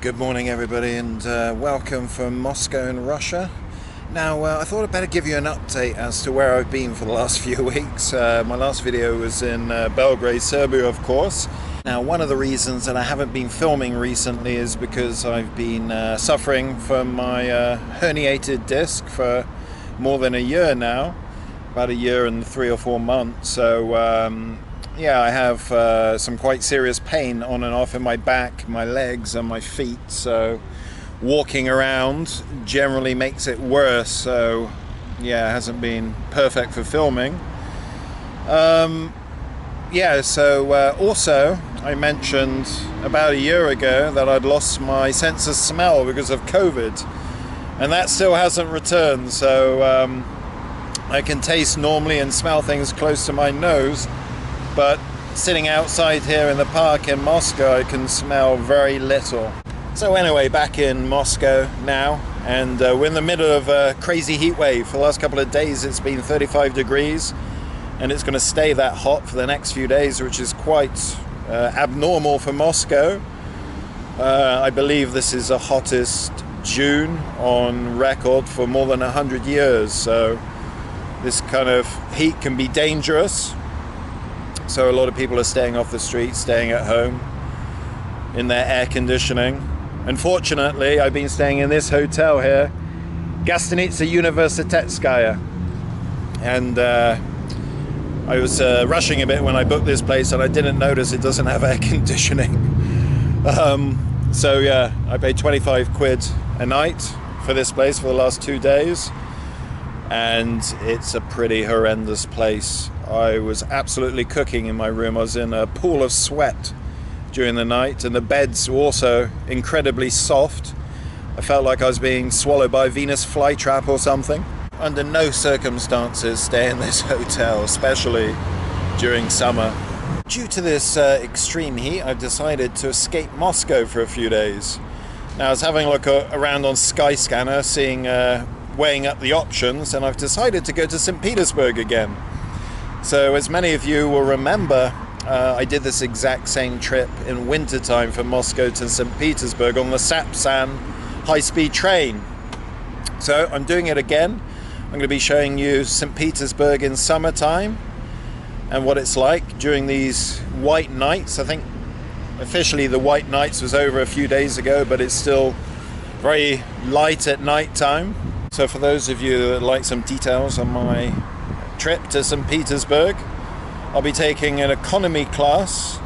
Good morning everybody, and welcome from Moscow in Russia. Now I thought I'd better give you an update as to where I've been for the last few weeks. My last video was in Belgrade, Serbia, of course. Now one of the reasons that I haven't been filming recently is because I've been suffering from my herniated disc for more than a year now, about a year and 3 or 4 months. So yeah, I have some quite serious pain on and off in my back, my legs and my feet, so walking around generally makes it worse. So yeah, it hasn't been perfect for filming. Yeah, so also I mentioned about a year ago that I'd lost my sense of smell because of COVID, and that still hasn't returned. So I can taste normally and smell things close to my nose, but sitting outside here in the park in Moscow, I can smell very little. So anyway, back in Moscow now, and we're in the middle of a crazy heat wave. For the last couple of days it's been 35 degrees, and it's going to stay that hot for the next few days, which is quite abnormal for Moscow. I believe this is the hottest June on record for more than 100 years, so this kind of heat can be dangerous. So a lot of people are staying off the street, staying at home in their air conditioning. Unfortunately, I've been staying in this hotel here, Gostinitsa Universitetskaya, and I was rushing a bit when I booked this place, and I didn't notice it doesn't have air conditioning. So yeah, I paid 25 quid a night for this place for the last 2 days, and it's a pretty horrendous place. I was absolutely cooking in my room. I was in a pool of sweat during the night, and the beds were also incredibly soft. I felt like I was being swallowed by a Venus flytrap or something. Under no circumstances stay in this hotel, especially during summer. Due to this extreme heat, I've decided to escape Moscow for a few days. Now I was having a look around on Skyscanner, weighing up the options, and I've decided to go to Saint Petersburg again. So as many of you will remember, I did this exact same trip in wintertime from Moscow to Saint Petersburg on the Sapsan high-speed train. So I'm doing it again. I'm going to be showing you Saint Petersburg in summertime and what it's like during these white nights. I think officially the white nights was over a few days ago, but it's still very light at night time. So for those of you that like some details on my trip to St. Petersburg, I'll be taking an economy class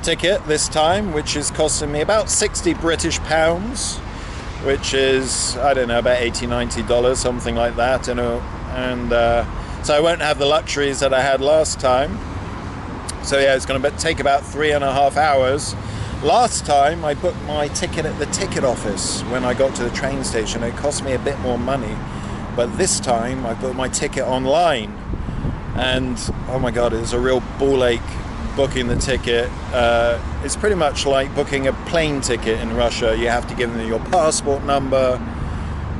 ticket this time, which is costing me about 60 British pounds, which is, I don't know, about $80-90, something like that, you know. And so I won't have the luxuries that I had last time. So yeah, it's going to take about 3.5 hours. Last time I booked my ticket at the ticket office when I got to the train station. It cost me a bit more money. But this time I booked my ticket online, and oh my god, it's a real ball ache booking the ticket. It's pretty much like booking a plane ticket in Russia. You have to give them your passport number,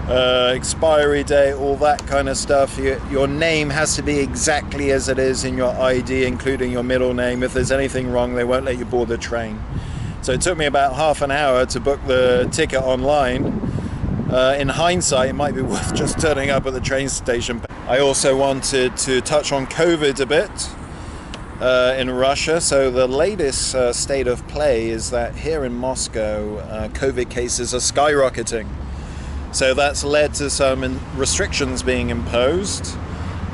expiry date, all that kind of stuff. Your name has to be exactly as it is in your ID, including your middle name. If there's anything wrong, they won't let you board the train. So it took me about half an hour to book the ticket online. In hindsight, it might be worth just turning up at the train station. I also wanted to touch on COVID a bit in Russia. So the latest state of play is that here in Moscow, COVID cases are skyrocketing. So that's led to some restrictions being imposed.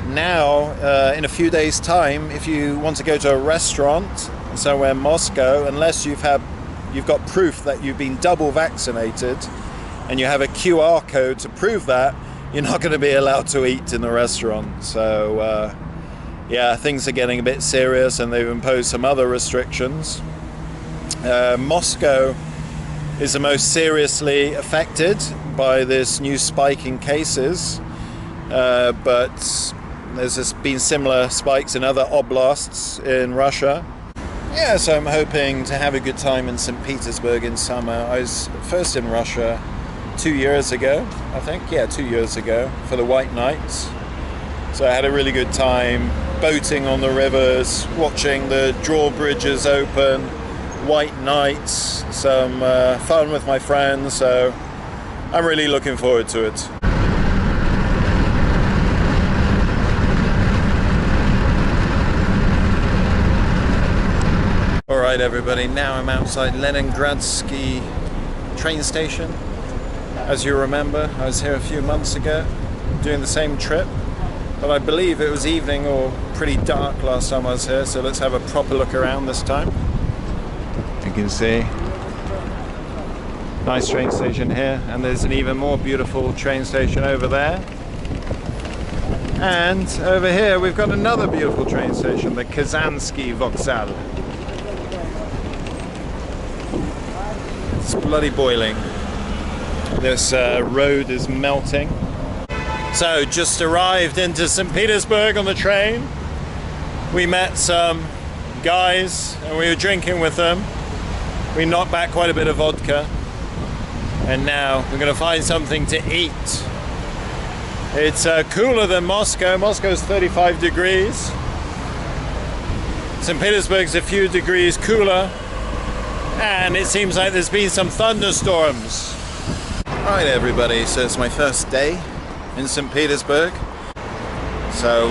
Now, in a few days' time, if you want to go to a restaurant somewhere in Moscow, unless you've got proof that you've been double vaccinated, and you have a QR code to prove that, you're not going to be allowed to eat in the restaurant. So yeah, things are getting a bit serious, and they've imposed some other restrictions. Moscow is the most seriously affected by this new spike in cases, but there's been similar spikes in other oblasts in Russia. Yeah, so I'm hoping to have a good time in St. Petersburg in summer. I was first in Russia 2 years ago, I think. Yeah, 2 years ago for the White Nights. So I had a really good time boating on the rivers, watching the drawbridges open, white nights, some fun with my friends, so I'm really looking forward to it. Alright everybody, now I'm outside Leningradsky train station. As you remember, I was here a few months ago doing the same trip, but I believe it was evening or pretty dark last time I was here, so let's have a proper look around this time. You can see nice train station here, and there's an even more beautiful train station over there. And over here we've got another beautiful train station, the Kazansky Vokzal. It's bloody boiling. This road is melting. So just arrived into St. Petersburg on the train. We met some guys and we were drinking with them. We knocked back quite a bit of vodka. And now we're going to find something to eat. It's cooler than Moscow. Moscow's 35 degrees. St. Petersburg's a few degrees cooler. And it seems like there's been some thunderstorms. Right everybody, so it's my first day in St. Petersburg. So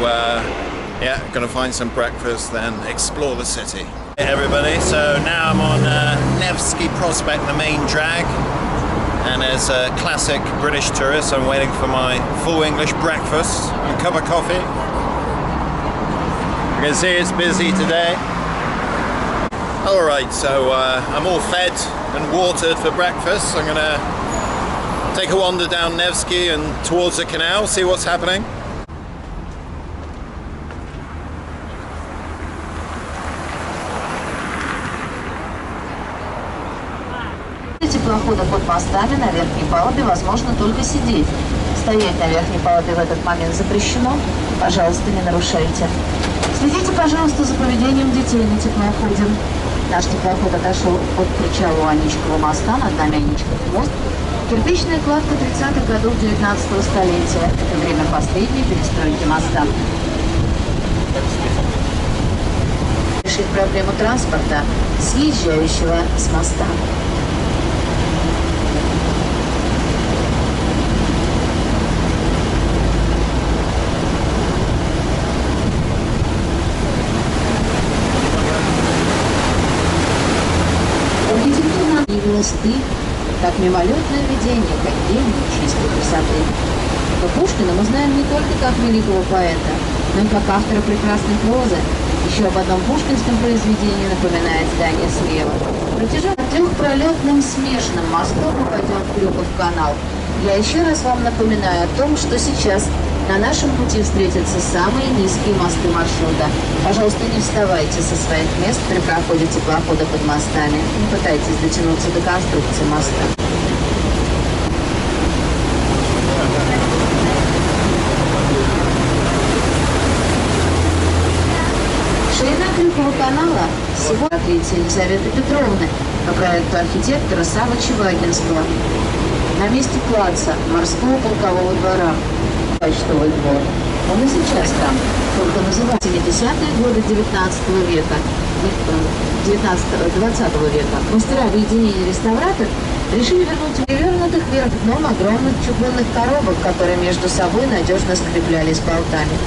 yeah, gonna find some breakfast, then explore the city. Hey everybody, so now I'm on Nevsky Prospect, the main drag. And as a classic British tourist, I'm waiting for my full English breakfast and a cup of coffee. You can see it's busy today. Alright, so I'm all fed and watered for breakfast. I'm gonna take a wander down Nevsky and towards the canal, see what's happening. Теплохода под мостами на верхней палубе возможно только сидеть. Стоять на верхней палубе в этот момент запрещено. Пожалуйста, не нарушайте. Следите, пожалуйста, за поведением детей на теплоходе. Наш теплоход отошел от причала у Аничкова моста, над нами Аничков мост. Кирпичная кладка 30-х годов 19-го столетия. Это время последней перестройки моста. Решить проблему транспорта, съезжающего с моста. Мосты, как мимолетное видение, как день чистой красоты. Но Пушкина мы знаем не только как великого поэта, но и как автора прекрасной прозы. Еще об одном пушкинском произведении напоминает здание слева. Протяженным трехпролетным смешанным мостом мы пойдем в Крюков канал. Я еще раз вам напоминаю о том, что сейчас на нашем пути встретятся самые низкие мосты маршрута. Пожалуйста, не вставайте со своих мест при проходе теплохода под мостами. Не пытайтесь дотянуться до конструкции моста. Ширина Крюкова канала всего открытия Елизаветы Петровны по проекту архитектора Саввы Чевагинского. На месте плаца морского полкового двора. Почтовый двор. Он и сейчас там, только называется 70-е годы 19 века, 20 века. Мастера объединения реставратор решили вернуть перевернутых вверх дном огромных чугунных коробок, которые между собой надежно скреплялись болтами.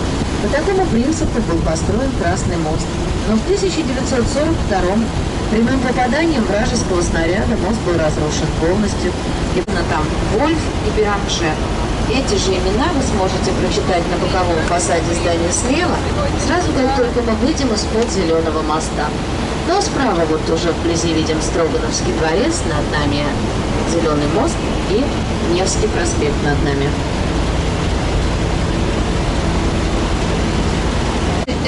По такому принципу был построен Красный мост. Но в 1942-м прямым попаданием вражеского снаряда мост был разрушен полностью. И там Вольф и Беранже. Эти же имена вы сможете прочитать на боковом фасаде здания слева, сразу как только мы выйдем из-под Зеленого моста. Но справа вот уже вблизи видим Строгановский дворец, над нами Зеленый мост и Невский проспект над нами.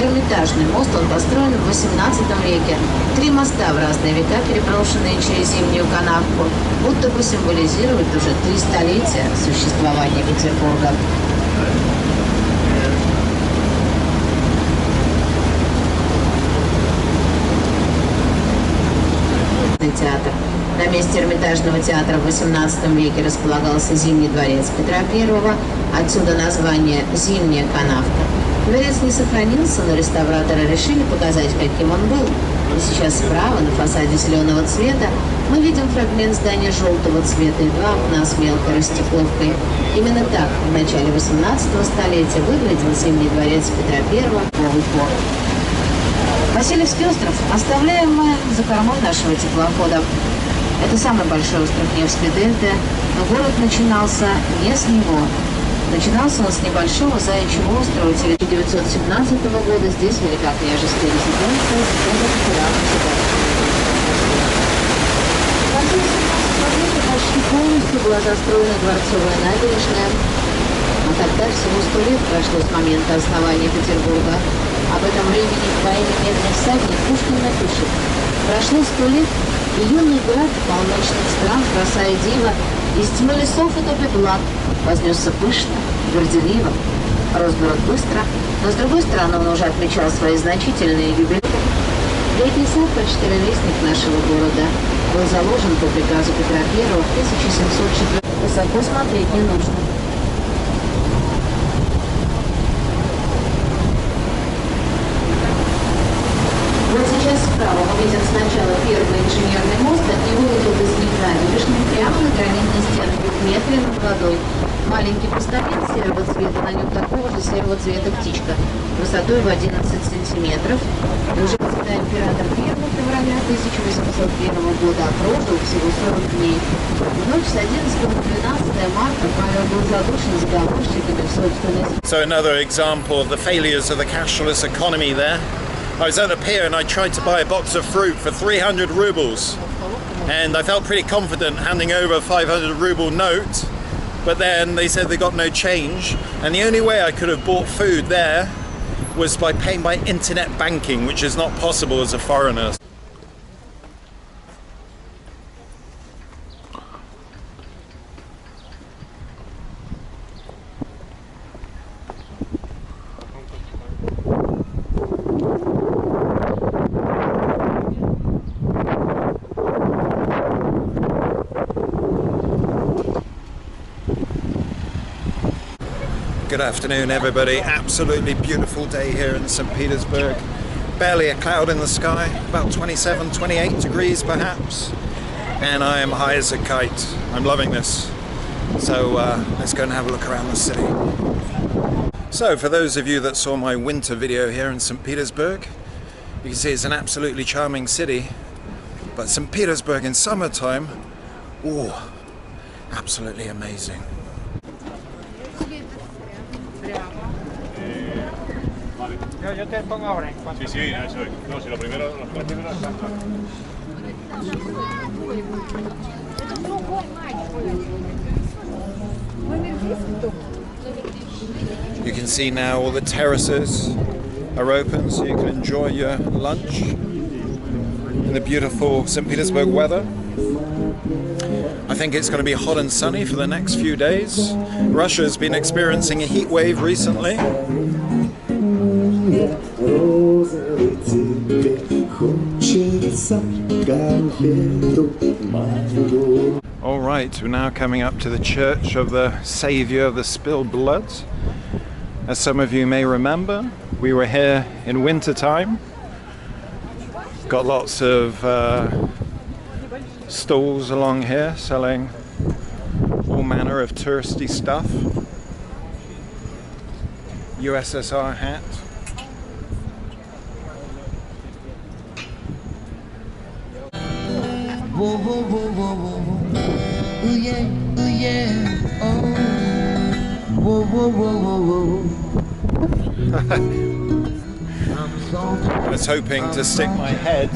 Эрмитажный мост, он построен в 18 веке. 3 моста в разные века, переброшенные через зимнюю канавку, будто бы символизируют уже 3 столетия существования Петербурга. Театр. На месте Эрмитажного театра в 18 веке располагался Зимний дворец Петра I, отсюда название «Зимняя канавка». Дворец не сохранился, но реставраторы решили показать, каким он был. Но сейчас справа, на фасаде зеленого цвета, мы видим фрагмент здания желтого цвета и два окна с мелкой растекловкой. Именно так в начале 18 столетия выглядел Зимний дворец Петра I новый порт. Васильевский остров оставляем мы за кормой нашего теплохода. Это самый большой остров Невской дельты, но город начинался не с него. Начинался он с небольшого заячьего острова. В 1917 года здесь великокняжеская резиденция с популярным В конце 18 века почти полностью была застроена дворцовая набережная. Но тогда всего 100 лет прошло с момента основания Петербурга. Об этом времени в поэме «Медный всадник» Пушкин напишет: «Прошло 100 лет, и юный град полночных стран, краса и дива, из тьмы лесов и топи благ вознесся пышно, горделиво. Рос город быстро, но с другой стороны он уже отмечал свои значительные юбилеи. Летний сад, почти ровесник нашего города, был заложен по приказу Петра I в 1704. Высоко смотреть не нужно». Вот сейчас справа мы видим сначала первый инженерный мост, от него идет изгиб набережной прямо на гранитной стенке в метре над водой. Маленький постамент серого цвета, на нем такого же серого цвета птичка, высотой в 11 сантиметров. И уже когда император I февраля 1801 года прожил всего 40 дней. В ночь с 11 на 12 марта Павел был задушен заговорщиками в собственной... So another example of the failures of the cashless economy there. I was at a pier and I tried to buy a box of fruit for 300 rubles, and I felt pretty confident handing over a 500 ruble note, but then they said they got no change, and the only way I could have bought food there was by paying by internet banking, which is not possible as a foreigner. Good afternoon, everybody. Absolutely beautiful day here in St. Petersburg. Barely a cloud in the sky, about 27, 28 degrees perhaps. And I am high as a kite. I'm loving this. So let's go and have a look around the city. So for those of you that saw my winter video here in St. Petersburg, you can see it's an absolutely charming city. But St. Petersburg in summertime, oh, absolutely amazing. Yo te pongo ahora. Sí, sí, eso es. No, si lo primero, las primeras You can see now all the terraces are open, so you can enjoy your lunch in the beautiful St. Petersburg weather. I think it's going to be hot and sunny for the next few days. Russia's been experiencing a heat wave recently. All right, we're now coming up to the Church of the Saviour of the Spilled Blood. As some of you may remember, we were here in winter time. Got lots of stalls along here selling all manner of touristy stuff. USSR hat. Whoa, whoa, whoa, whoa, whoa. Ooh yeah, ooh yeah, oh. Whoa, whoa, whoa, whoa, whoa. I was hoping to stick my head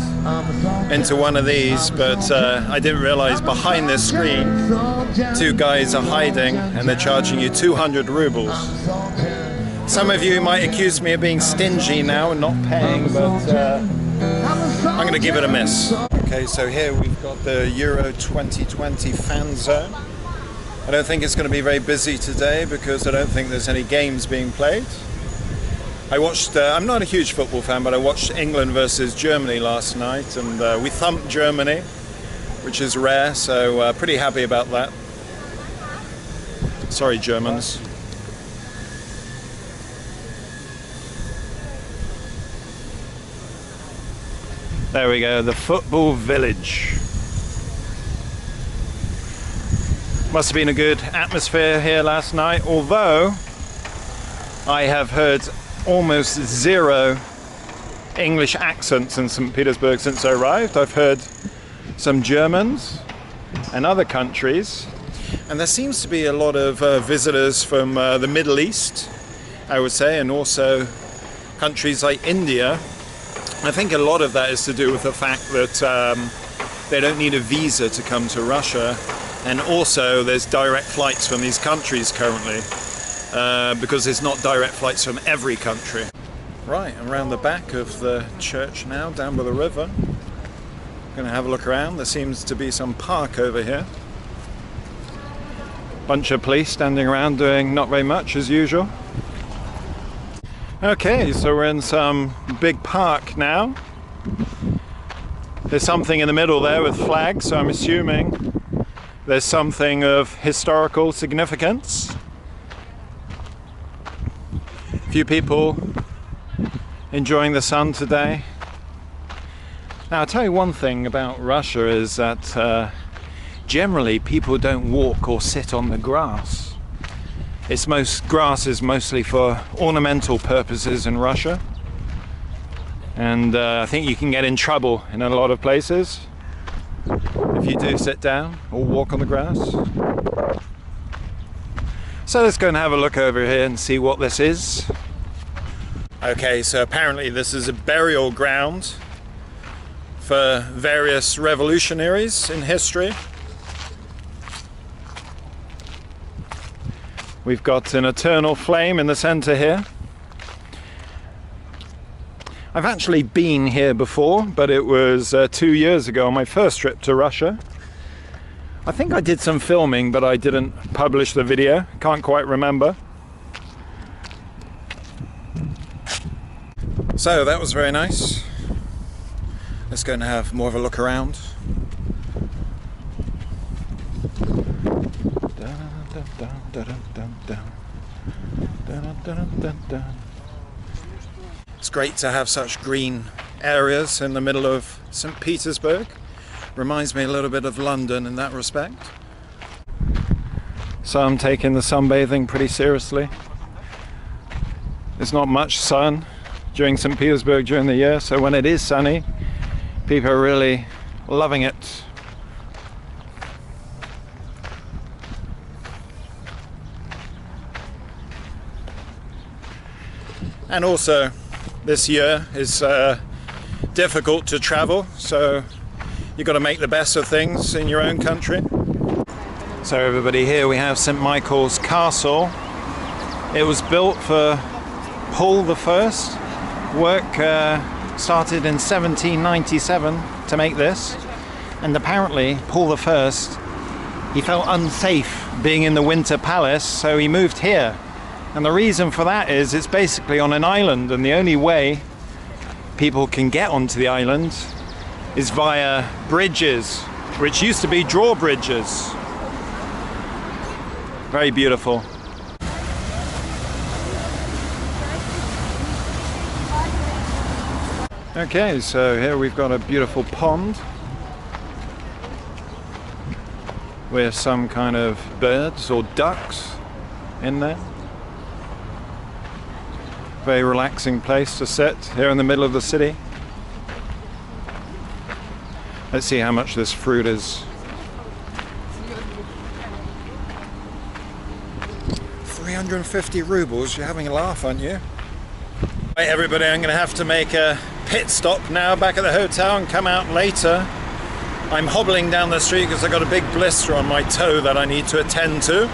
into one of these, but I didn't realize behind this screen two guys are hiding and they're charging you 200 rubles. Some of you might accuse me of being stingy now and not paying, but I'm going to give it a miss. Okay, so here we've got the Euro 2020 fan zone. I don't think it's going to be very busy today because I don't think there's any games being played. I watched, I'm not a huge football fan, but I watched England versus Germany last night, and we thumped Germany, which is rare, so pretty happy about that. Sorry, Germans. There we go, the football village. Must have been a good atmosphere here last night, although I have heard almost zero English accents in St. Petersburg since I arrived. I've heard some Germans and other countries, and there seems to be a lot of visitors from the Middle East, I would say, and also countries like India. I think a lot of that is to do with the fact that they don't need a visa to come to Russia, and also there's direct flights from these countries currently, because there's not direct flights from every country. Right, around the back of the church now, down by the river. Going to have a look around. There seems to be some park over here. Bunch of police standing around doing not very much as usual. Okay, so we're in some big park now. There's something in the middle there with flags, so I'm assuming there's something of historical significance. A few people enjoying the sun today. Now, I'll tell you one thing about Russia is that generally people don't walk or sit on the grass. Grass is mostly for ornamental purposes in Russia, and I think you can get in trouble in a lot of places if you do sit down or walk on the grass. So let's go and have a look over here and see what this is. Okay, so apparently this is a burial ground for various revolutionaries in history. We've got an eternal flame in the center here. I've actually been here before, but it was 2 years ago on my first trip to Russia. I think I did some filming, but I didn't publish the video. Can't quite remember. So that was very nice. Let's go and have more of a look around. It's great to have such green areas in the middle of St. Petersburg. Reminds me a little bit of London in that respect. So I'm taking the sunbathing pretty seriously. There's not much sun during St. Petersburg during the year, so when it is sunny, people are really loving it. And also, this year is difficult to travel, so you've got to make the best of things in your own country. So everybody, here we have St. Michael's Castle. It was built for Paul I. Work started in 1797 to make this, and apparently Paul I, he felt unsafe being in the Winter Palace, so he moved here. And the reason for that is it's basically on an island, and the only way people can get onto the island is via bridges, which used to be drawbridges. Very beautiful. Okay, so here we've got a beautiful pond with some kind of birds or ducks in there. Very relaxing place to sit here in the middle of the city. Let's see how much this fruit is. 350 rubles, you're having a laugh, aren't you? Right, everybody, I'm going to have to make a pit stop now back at the hotel and come out later. I'm hobbling down the street because I've got a big blister on my toe that I need to attend to.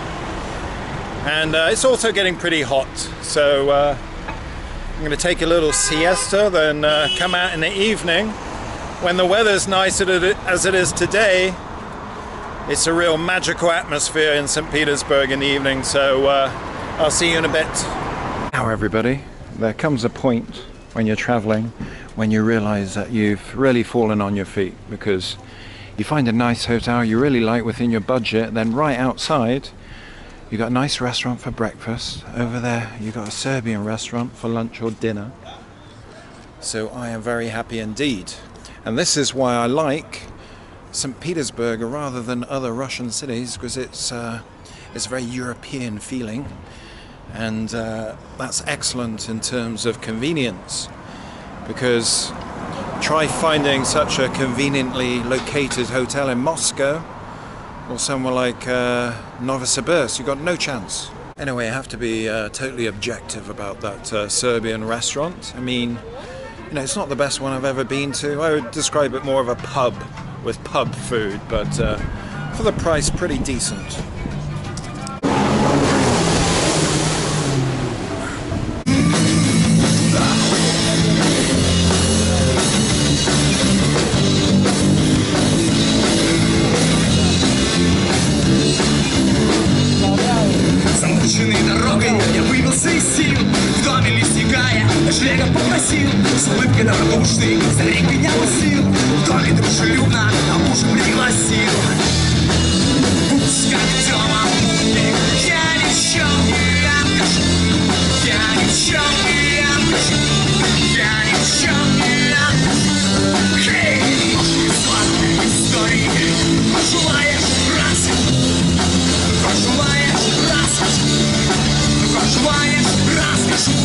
And it's also getting pretty hot, so I'm going to take a little siesta, then come out in the evening. When the weather's nice as it is today, it's a real magical atmosphere in St. Petersburg in the evening, so I'll see you in a bit. Now everybody, there comes a point when you're traveling when you realize that you've really fallen on your feet, because you find a nice hotel you really like within your budget, then right outside you got a nice restaurant for breakfast. Over there you got a Serbian restaurant for lunch or dinner. So I am very happy indeed. And this is why I like Saint Petersburg rather than other Russian cities, because it's a very European feeling, and that's excellent in terms of convenience, because try finding such a conveniently located hotel in Moscow or somewhere like Novosibirsk. You've got no chance. Anyway, I have to be totally objective about that Serbian restaurant. I mean, you know, it's not the best one I've ever been to. I would describe it more of a pub with pub food, but for the price, pretty decent. Замученный дорогой я выбился из сил. В доме листикая, шлега попросил. С улыбкой добродушной старик меня усил. В доме дружелюбно, а мужа пригласил. Как в темном мундире, я ни в чем не откажу. Я ни в чем не откажу. Я ни в чем не откажу. Хей, ножки сладкой истории. Пожелаешь раз, пожелаешь раз, пожелаешь расскажу.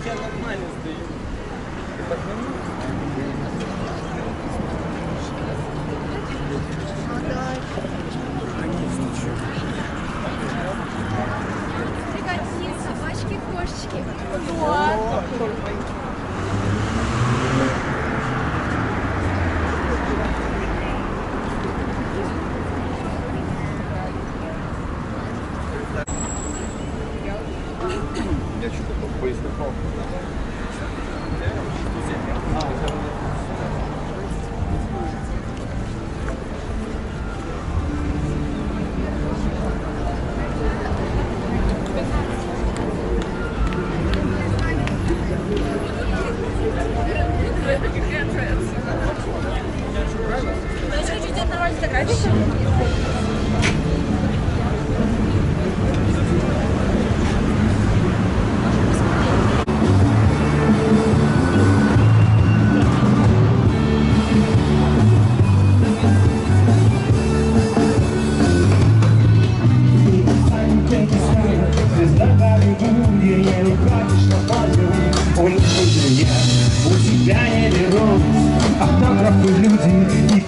Я нормально стою. Пригодились собачки, кошечки. Я что-то поискал.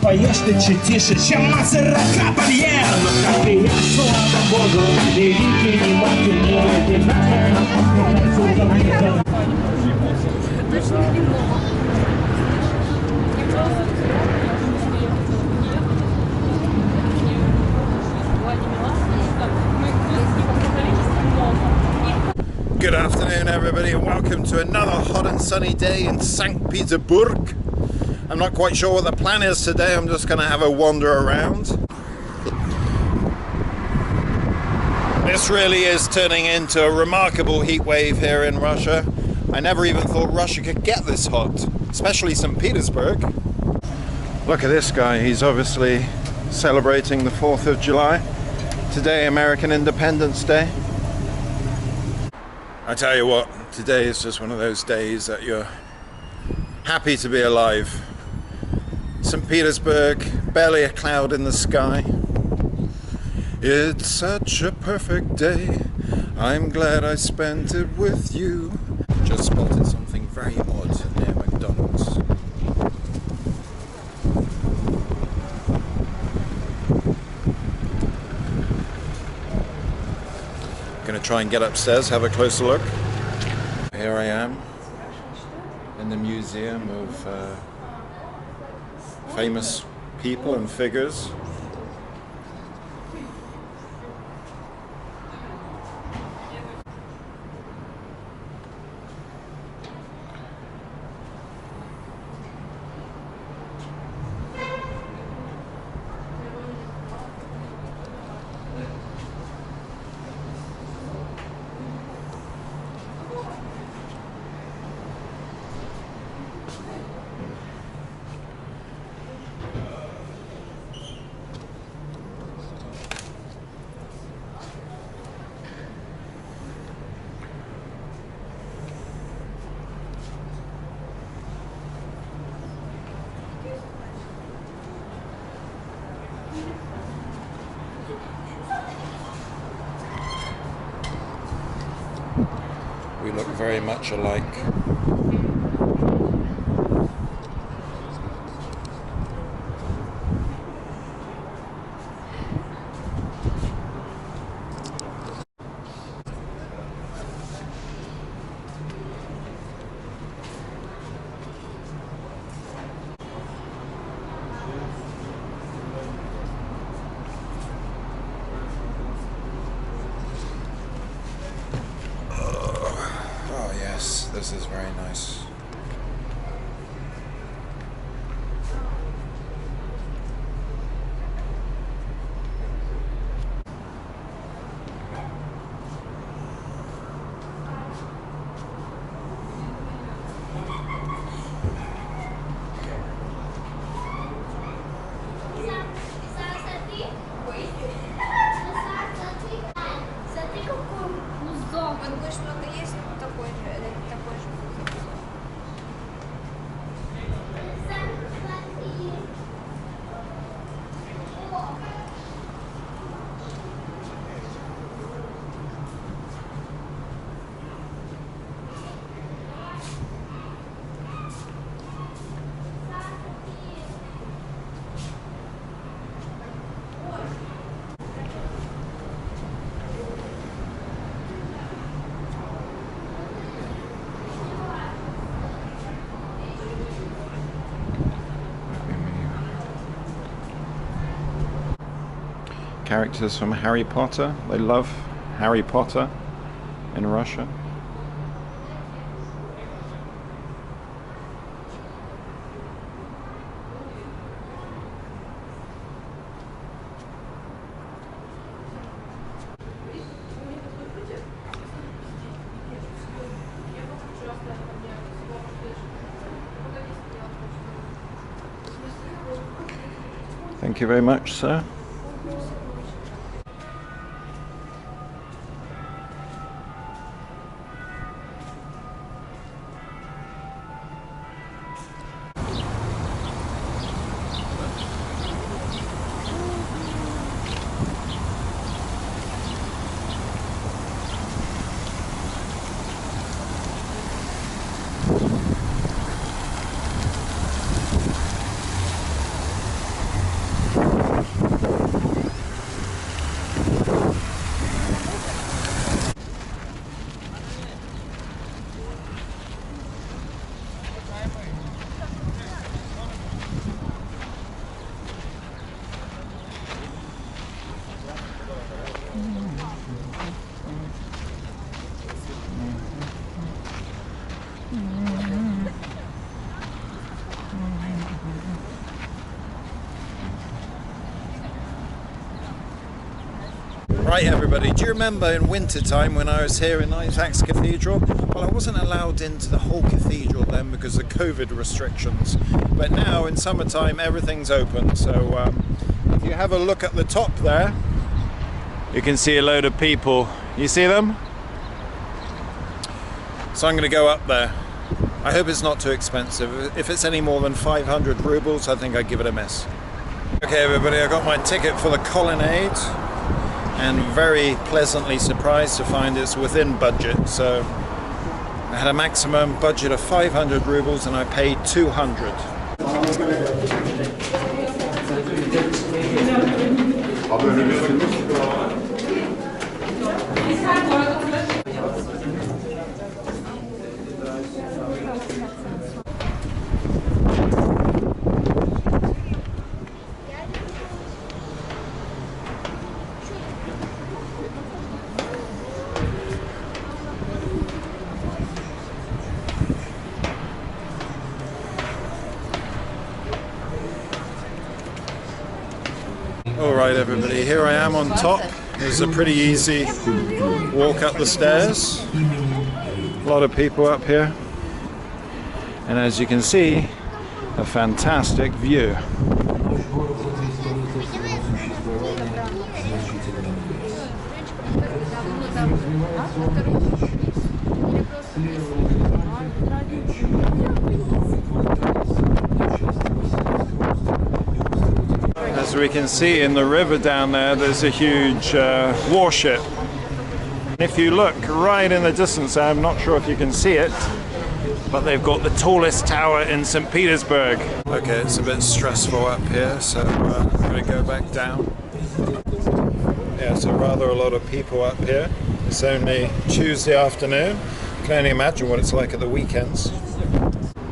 Поешь ты чуть тише, чем на 40 подъем. Но как я, слава богу, великий не мог не Good afternoon, everybody, and welcome to another hot and sunny day in Saint Petersburg. I'm not quite sure what the plan is today. I'm just going to have a wander around. This really is turning into a remarkable heat wave here in Russia. I never even thought Russia could get this hot, especially St. Petersburg. Look at this guy, he's obviously celebrating the 4th of July. Today, American Independence Day. I tell you what, today is just one of those days that you're happy to be alive. St. Petersburg, barely a cloud in the sky. It's such a perfect day. I'm glad I spent it with you. Just spotted something very odd near McDonald's. Gonna try and get upstairs, have a closer look. Here I am in the museum of famous people and figures. We look very much alike. This is very nice. Characters from Harry Potter. They love Harry Potter in Russia. Thank you very much, sir. Right everybody, do you remember in winter time when I was here in Isaacs Cathedral? Well, I wasn't allowed into the whole cathedral then because of COVID restrictions. But now in summertime everything's open, so if you have a look at the top there, you can see a load of people. You see them? So I'm going to go up there. I hope it's not too expensive. If it's any more than 500 rubles, I think I'd give it a miss. Okay everybody, I got my ticket for the Colonnade and very pleasantly surprised to find it's within budget. So I had a maximum budget of 500 rubles and I paid 200. Alright everybody, here I am on top. It's a pretty easy walk up the stairs. A lot of people up here. And as you can see, a fantastic view. As we can see in the river down there, there's a huge warship. If you look right in the distance, I'm not sure if you can see it, but they've got the tallest tower in Saint Petersburg. Okay, it's a bit stressful up here, so I'm going to go back down. Yeah, so rather a lot of people up here. It's only Tuesday afternoon. You can only imagine what it's like at the weekends.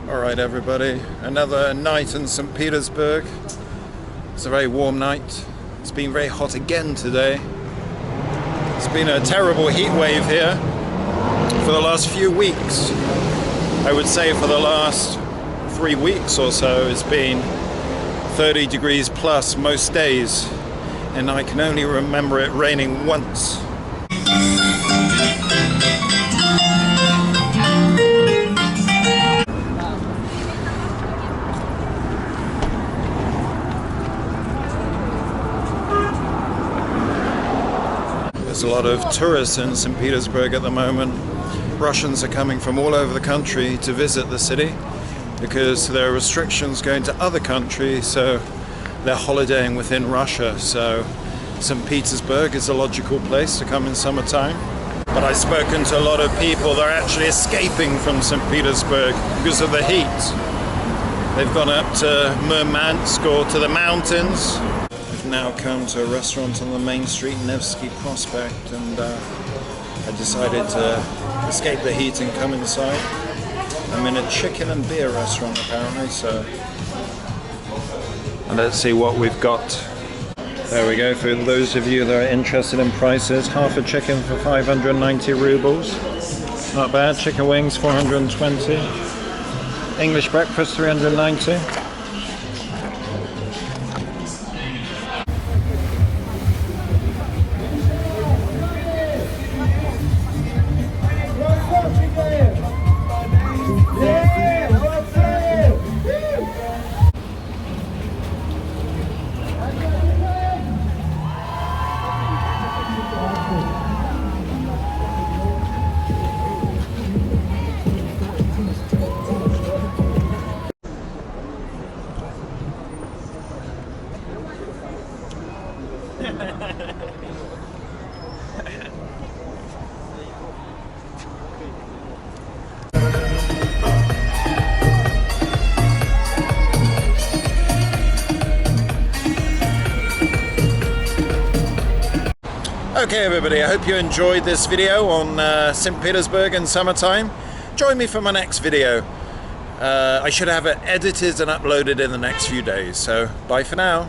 Alright everybody, another night in St. Petersburg. It's a very warm night. It's been very hot again today. It's been a terrible heat wave here for the last few weeks. I would say for the last 3 weeks or so it's been 30 degrees plus most days, and I can only remember it raining once. There's a lot of tourists in St. Petersburg at the moment. Russians are coming from all over the country to visit the city because there are restrictions going to other countries, so they're holidaying within Russia. So St. Petersburg is a logical place to come in summertime. But I've spoken to a lot of people that are actually escaping from St. Petersburg because of the heat. They've gone up to Murmansk or to the mountains. We've now come to a restaurant on the main street, Nevsky Prospect, and I decided to escape the heat and come inside. I'm in a chicken and beer restaurant apparently, so and let's see what we've got. There we go, for those of you that are interested in prices, half a chicken for 590 rubles. Not bad. Chicken wings 420. English breakfast 390. Okay everybody, I hope you enjoyed this video on St. Petersburg in summertime. Join me for my next video. I should have it edited and uploaded in the next few days, so bye for now.